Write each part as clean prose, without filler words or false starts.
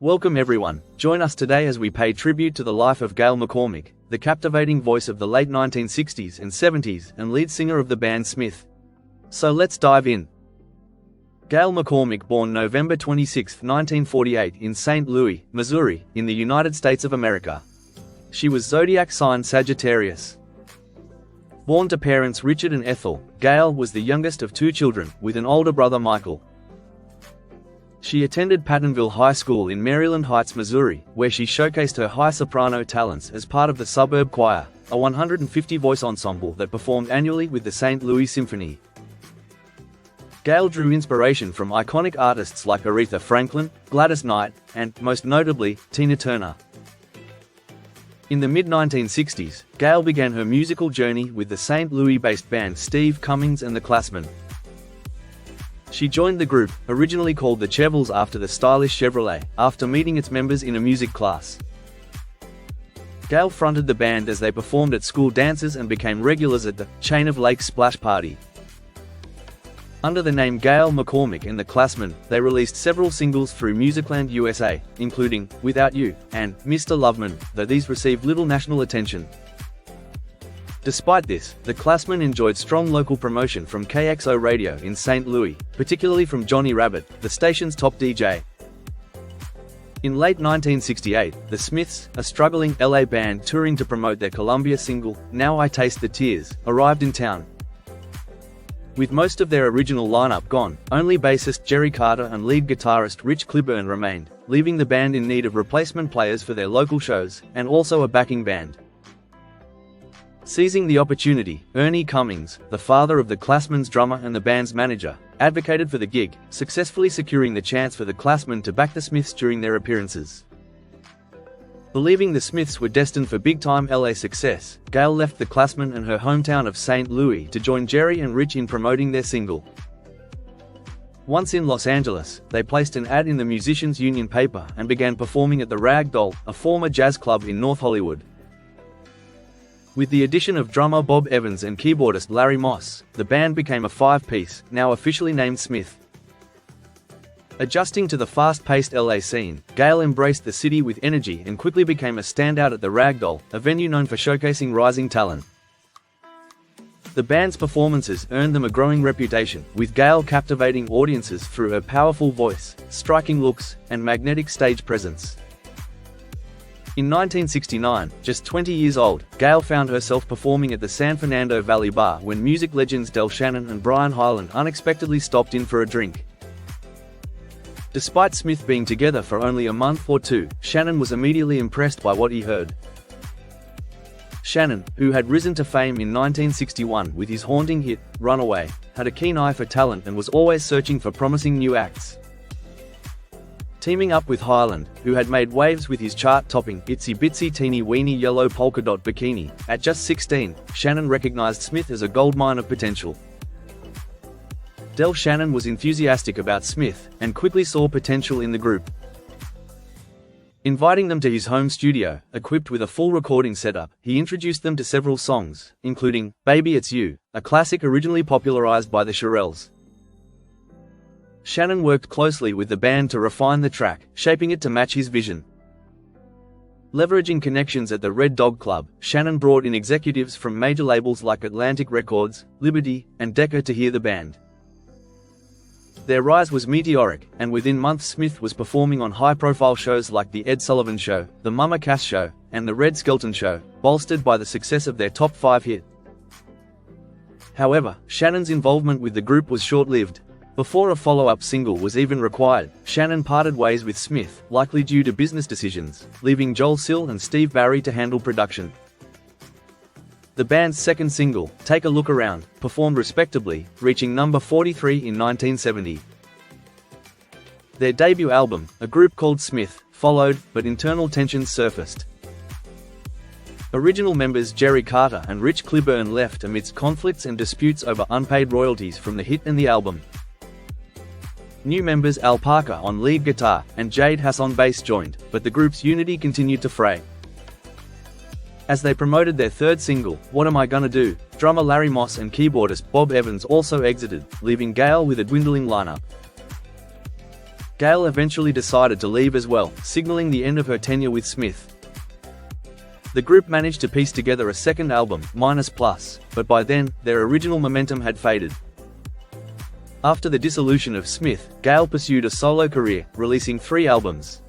Welcome everyone, join us today as we pay tribute to the life of Gayle McCormick, the captivating voice of the late 1960s and 70s and lead singer of the band Smith. So let's dive in. Gayle McCormick, born November 26, 1948 in St. Louis, Missouri, in the United States of America. She was zodiac sign Sagittarius. Born to parents Richard and Ethel, Gayle was the youngest of two children, with an older brother Michael. She attended Pattonville High School in Maryland Heights, Missouri, where she showcased her high soprano talents as part of the Suburb Choir, a 150-voice ensemble that performed annually with the St. Louis Symphony. Gayle drew inspiration from iconic artists like Aretha Franklin, Gladys Knight, and, most notably, Tina Turner. In the mid-1960s, Gayle began her musical journey with the St. Louis-based band Steve Cummings and the Classmen. She joined the group, originally called the Chevels after the stylish Chevrolet, after meeting its members in a music class. Gayle fronted the band as they performed at school dances and became regulars at the Chain of Lakes Splash Party. Under the name Gayle McCormick and the Classmen, they released several singles through Musicland USA, including Without You and Mr. Loveman, though these received little national attention. Despite this, the Classmen enjoyed strong local promotion from KXO Radio in St. Louis, particularly from Johnny Rabbit, the station's top DJ. In late 1968, the Smiths, a struggling LA band touring to promote their Columbia single, Now I Taste the Tears, arrived in town. With most of their original lineup gone, only bassist Jerry Carter and lead guitarist Rich Cliburn remained, leaving the band in need of replacement players for their local shows, and also a backing band. Seizing the opportunity, Ernie Cummings, the father of the Classmen's drummer and the band's manager, advocated for the gig, successfully securing the chance for the Classmen to back the Smiths during their appearances. Believing the Smiths were destined for big-time LA success, Gayle left the Classmen and her hometown of St. Louis to join Jerry and Rich in promoting their single. Once in Los Angeles, they placed an ad in the Musicians Union paper and began performing at the Rag Doll, a former jazz club in North Hollywood. With the addition of drummer Bob Evans and keyboardist Larry Moss, the band became a five-piece, now officially named Smith. Adjusting to the fast-paced LA scene, Gayle embraced the city with energy and quickly became a standout at the Rag Doll, a venue known for showcasing rising talent. The band's performances earned them a growing reputation, with Gayle captivating audiences through her powerful voice, striking looks, and magnetic stage presence. In 1969, just 20 years old, Gayle found herself performing at the San Fernando Valley Bar when music legends Del Shannon and Brian Hyland unexpectedly stopped in for a drink. Despite Smith being together for only a month or two, Shannon was immediately impressed by what he heard. Shannon, who had risen to fame in 1961 with his haunting hit, Runaway, had a keen eye for talent and was always searching for promising new acts. Teaming up with Hyland, who had made waves with his chart-topping Itsy Bitsy Teeny Weeny Yellow Polka Dot Bikini, at just 16, Shannon recognized Smith as a goldmine of potential. Del Shannon was enthusiastic about Smith, and quickly saw potential in the group. Inviting them to his home studio, equipped with a full recording setup, he introduced them to several songs, including Baby It's You, a classic originally popularized by the Shirelles. Shannon worked closely with the band to refine the track, shaping it to match his vision. Leveraging connections at the Red Dog Club, Shannon brought in executives from major labels like Atlantic Records, Liberty, and Decca to hear the band. Their rise was meteoric, and within months Smith was performing on high-profile shows like The Ed Sullivan Show, The Mama Cass Show, and The Red Skelton Show, bolstered by the success of their top 5 hit. However, Shannon's involvement with the group was short-lived. Before a follow-up single was even required, Shannon parted ways with Smith, likely due to business decisions, leaving Joel Sill and Steve Barry to handle production. The band's second single, Take a Look Around, performed respectably, reaching number 43 in 1970. Their debut album, A Group Called Smith, followed, but internal tensions surfaced. Original members Jerry Carter and Rich Cliburn left amidst conflicts and disputes over unpaid royalties from the hit and the album. New members Al Parker on lead guitar and Jade Hass on bass joined, but the group's unity continued to fray. As they promoted their third single, What Am I Gonna Do?, drummer Larry Moss and keyboardist Bob Evans also exited, leaving Gayle with a dwindling lineup. Gayle eventually decided to leave as well, signaling the end of her tenure with Smith. The group managed to piece together a second album, Minus Plus, but by then, their original momentum had faded. After the dissolution of Smith, Gayle pursued a solo career, releasing 3 albums.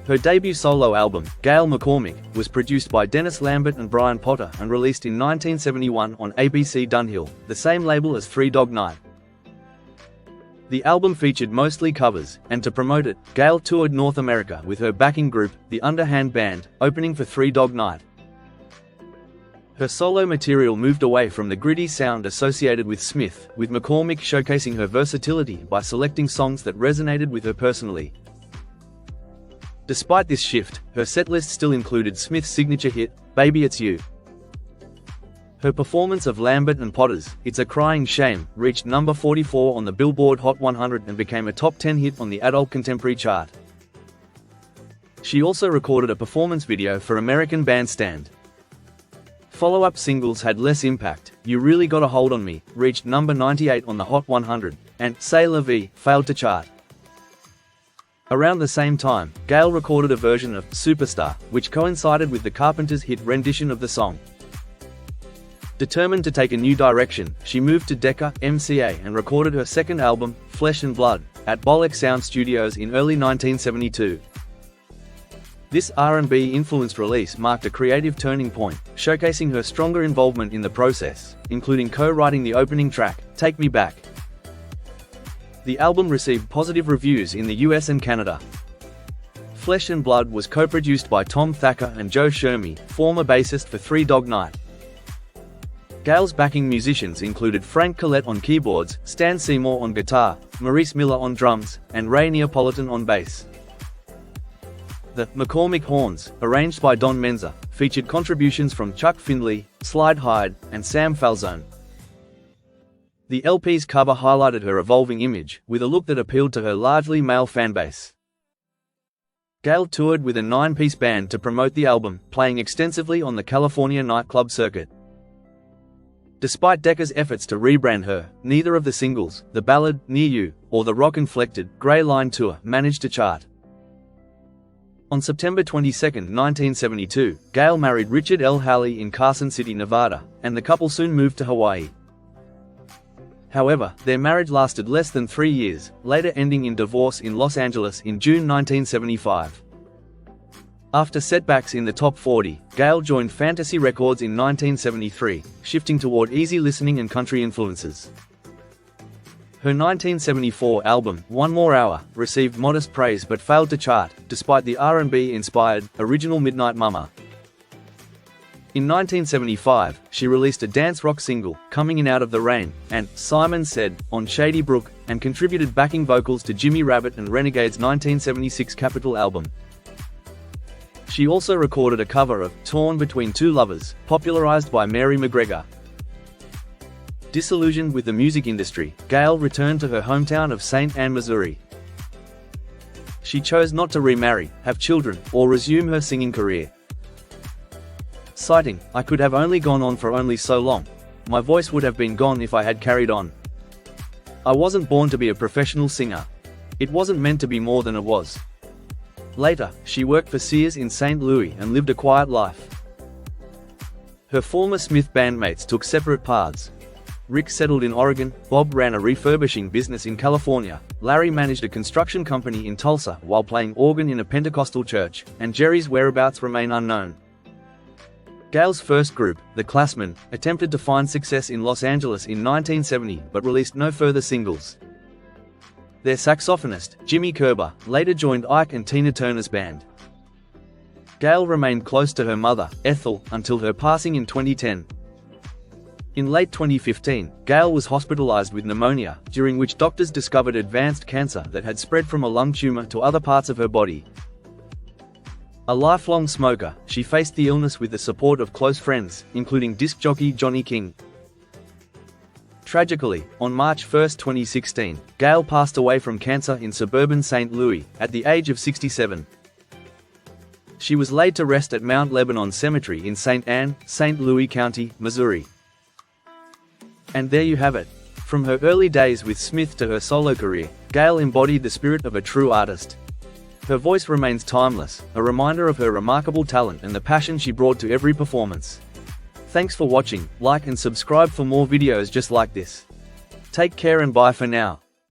Her debut solo album, Gayle McCormick, was produced by Dennis Lambert and Brian Potter and released in 1971 on ABC Dunhill, the same label as Three Dog Night. The album featured mostly covers, and to promote it, Gayle toured North America with her backing group, the Underhand Band, opening for Three Dog Night. Her solo material moved away from the gritty sound associated with Smith, with McCormick showcasing her versatility by selecting songs that resonated with her personally. Despite this shift, her setlist still included Smith's signature hit, Baby It's You. Her performance of Lambert and Potter's It's a Crying Shame reached number 44 on the Billboard Hot 100 and became a top 10 hit on the Adult Contemporary chart. She also recorded a performance video for American Bandstand. Follow-up singles had less impact. You Really Got a Hold on Me reached number 98 on the Hot 100, and C'est la Vie failed to chart. Around the same time, Gayle recorded a version of Superstar, which coincided with the Carpenters' hit rendition of the song. Determined to take a new direction, she moved to Decca, MCA and recorded her second album, Flesh and Blood, at Bolek Sound Studios in early 1972. This R&B-influenced release marked a creative turning point, showcasing her stronger involvement in the process, including co-writing the opening track, Take Me Back. The album received positive reviews in the US and Canada. Flesh and Blood was co-produced by Tom Thacker and Joe Shermy, former bassist for Three Dog Night. Gayle's backing musicians included Frank Collette on keyboards, Stan Seymour on guitar, Maurice Miller on drums, and Ray Neapolitan on bass. The McCormick Horns, arranged by Don Menza, featured contributions from Chuck Findlay, Slide Hyde, and Sam Falzone. The LP's cover highlighted her evolving image, with a look that appealed to her largely male fanbase. Gayle toured with a 9-piece band to promote the album, playing extensively on the California nightclub circuit. Despite Decca's efforts to rebrand her, neither of the singles, the ballad, Near You, or the rock-inflected, Grey Line Tour, managed to chart. On September 22, 1972, Gayle married Richard L. Halley in Carson City, Nevada, and the couple soon moved to Hawaii. However, their marriage lasted less than 3 years, later ending in divorce in Los Angeles in June 1975. After setbacks in the top 40, Gayle joined Fantasy Records in 1973, shifting toward easy listening and country influences. Her 1974 album, One More Hour, received modest praise but failed to chart, despite the R&B-inspired, original Midnight Mama. In 1975, she released a dance rock single, Coming In Out of the Rain, and Simon Said, on Shady Brook, and contributed backing vocals to Jimmy Rabbit and Renegade's 1976 Capitol album. She also recorded a cover of Torn Between Two Lovers, popularized by Mary McGregor. Disillusioned with the music industry, Gayle returned to her hometown of St. Anne, Missouri. She chose not to remarry, have children, or resume her singing career. Citing, I could have only gone on for only so long. My voice would have been gone if I had carried on. I wasn't born to be a professional singer. It wasn't meant to be more than it was. Later, she worked for Sears in St. Louis and lived a quiet life. Her former Smith bandmates took separate paths. Rick settled in Oregon, Bob ran a refurbishing business in California, Larry managed a construction company in Tulsa while playing organ in a Pentecostal church, and Jerry's whereabouts remain unknown. Gayle's first group, The Classmen, attempted to find success in Los Angeles in 1970 but released no further singles. Their saxophonist, Jimmy Kerber, later joined Ike and Tina Turner's band. Gayle remained close to her mother, Ethel, until her passing in 2010. In late 2015, Gayle was hospitalized with pneumonia, during which doctors discovered advanced cancer that had spread from a lung tumor to other parts of her body. A lifelong smoker, she faced the illness with the support of close friends, including disc jockey Johnny King. Tragically, on March 1, 2016, Gayle passed away from cancer in suburban St. Louis, at the age of 67. She was laid to rest at Mount Lebanon Cemetery in St. Anne, St. Louis County, Missouri. And there you have it. From her early days with Smith to her solo career, Gayle embodied the spirit of a true artist. Her voice remains timeless, a reminder of her remarkable talent and the passion she brought to every performance. Thanks for watching, like and subscribe for more videos just like this. Take care and bye for now.